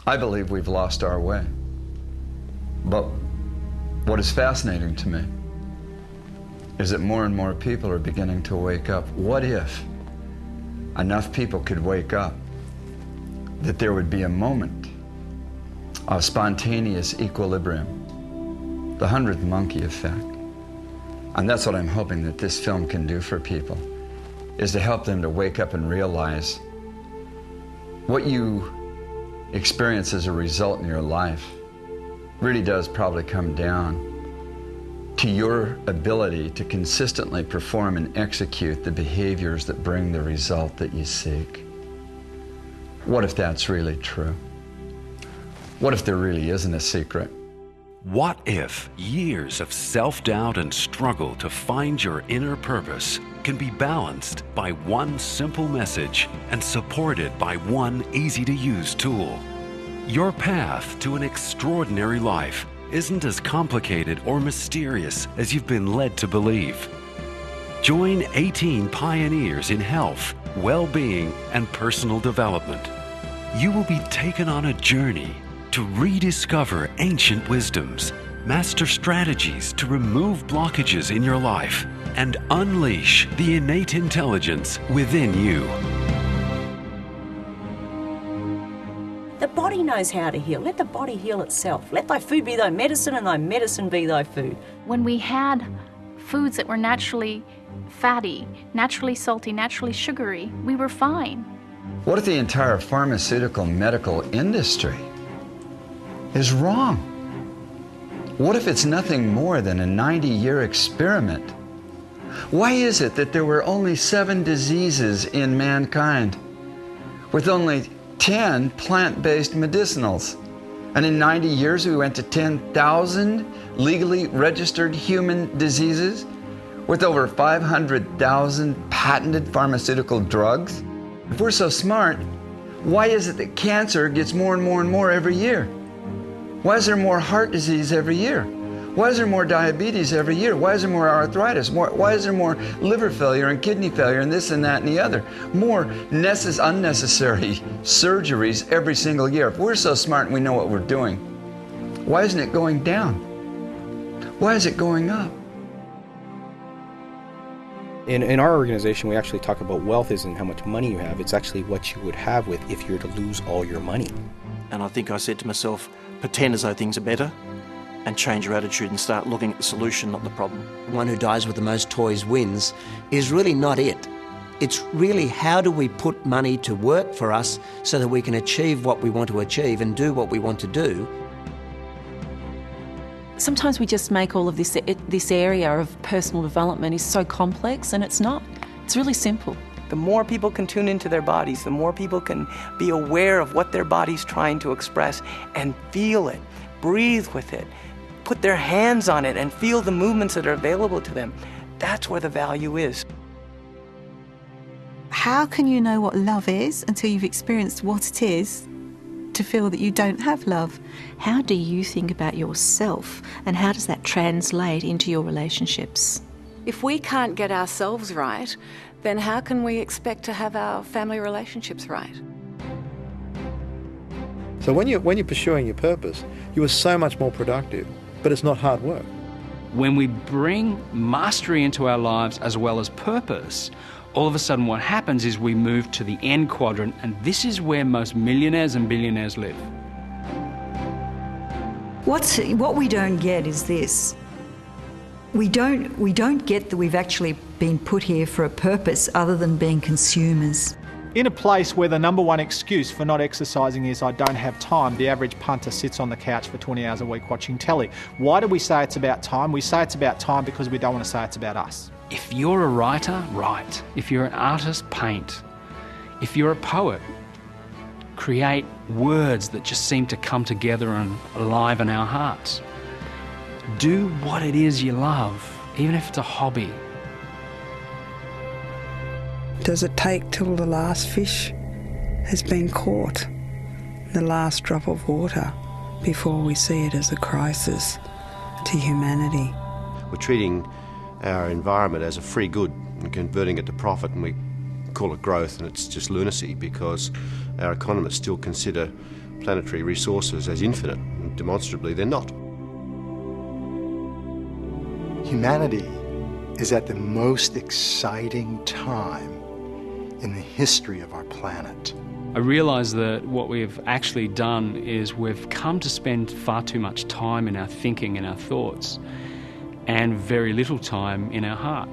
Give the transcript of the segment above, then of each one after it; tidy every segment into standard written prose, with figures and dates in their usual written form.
I believe we've lost our way. But what is fascinating to me is that more and more people are beginning to wake up. What if enough people could wake up that there would be a moment of spontaneous equilibrium, the 100th monkey effect? And that's what I'm hoping that this film can do for people, is to help them to wake up and realize what you experience as a result in your life really does probably come down to your ability to consistently perform and execute the behaviors that bring the result that you seek. What if that's really true? What if there really isn't a secret? What if years of self-doubt and struggle to find your inner purpose can be balanced by one simple message and supported by one easy-to-use tool? Your path to an extraordinary life isn't as complicated or mysterious as you've been led to believe. Join 18 pioneers in health, well-being, and personal development. You will be taken on a journey to rediscover ancient wisdoms, master strategies to remove blockages in your life, and unleash the innate intelligence within you. The body knows how to heal. Let the body heal itself. Let thy food be thy medicine and thy medicine be thy food. When we had foods that were naturally fatty, naturally salty, naturally sugary, we were fine. What if the entire pharmaceutical medical industry is wrong? What if it's nothing more than a 90-year experiment? Why is it that there were only 7 diseases in mankind, with only 10 plant-based medicinals? And in 90 years we went to 10,000 legally registered human diseases, with over 500,000 patented pharmaceutical drugs? If we're so smart, why is it that cancer gets more and more and more every year? Why is there more heart disease every year? Why is there more diabetes every year? Why is there more arthritis? Why is there more liver failure and kidney failure and this and that and the other? More unnecessary surgeries every single year. If we're so smart and we know what we're doing, why isn't it going down? Why is it going up? In our organization, we actually talk about wealth isn't how much money you have, it's actually what you would have with if you were to lose all your money. And I think I said to myself, pretend as though things are better and change your attitude and start looking at the solution, not the problem. The one who dies with the most toys wins is really not it. It's really how do we put money to work for us so that we can achieve what we want to achieve and do what we want to do. Sometimes we just make all of this area of personal development is so complex, and it's not. It's really simple. The more people can tune into their bodies, the more people can be aware of what their body's trying to express and feel it, breathe with it, put their hands on it and feel the movements that are available to them. That's where the value is. How can you know what love is until you've experienced what it is to feel that you don't have love? How do you think about yourself, and how does that translate into your relationships? If we can't get ourselves right, then how can we expect to have our family relationships right? So when you're pursuing your purpose, you are so much more productive, but it's not hard work. When we bring mastery into our lives as well as purpose, all of a sudden what happens is we move to the end quadrant, and this is where most millionaires and billionaires live. What we don't get is this. We don't get that we've actually been put here for a purpose other than being consumers. In a place where the number one excuse for not exercising is I don't have time, the average punter sits on the couch for 20 hours a week watching telly. Why do we say it's about time? We say it's about time because we don't want to say it's about us. If you're a writer, write. If you're an artist, paint. If you're a poet, create words that just seem to come together and enliven our hearts. Do what it is you love, even if it's a hobby. Does it take till the last fish has been caught, the last drop of water, before we see it as a crisis to humanity? We're treating our environment as a free good and converting it to profit, and we call it growth, and it's just lunacy because our economists still consider planetary resources as infinite, and demonstrably they're not. Humanity is at the most exciting time in the history of our planet. I realise that what we've actually done is we've come to spend far too much time in our thinking and our thoughts, and very little time in our heart.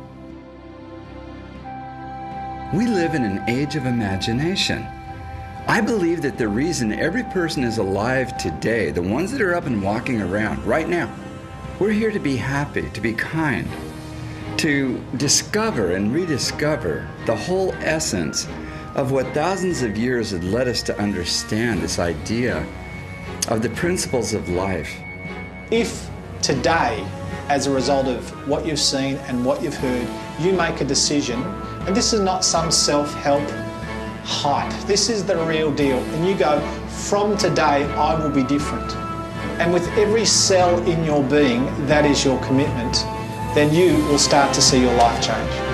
We live in an age of imagination. I believe that the reason every person is alive today, the ones that are up and walking around right now, we're here to be happy, to be kind, to discover and rediscover the whole essence of what thousands of years had led us to understand, this idea of the principles of life. If today, as a result of what you've seen and what you've heard, you make a decision, and this is not some self-help hype, this is the real deal, and you go, from today I will be different, and with every cell in your being that is your commitment, then you will start to see your life change.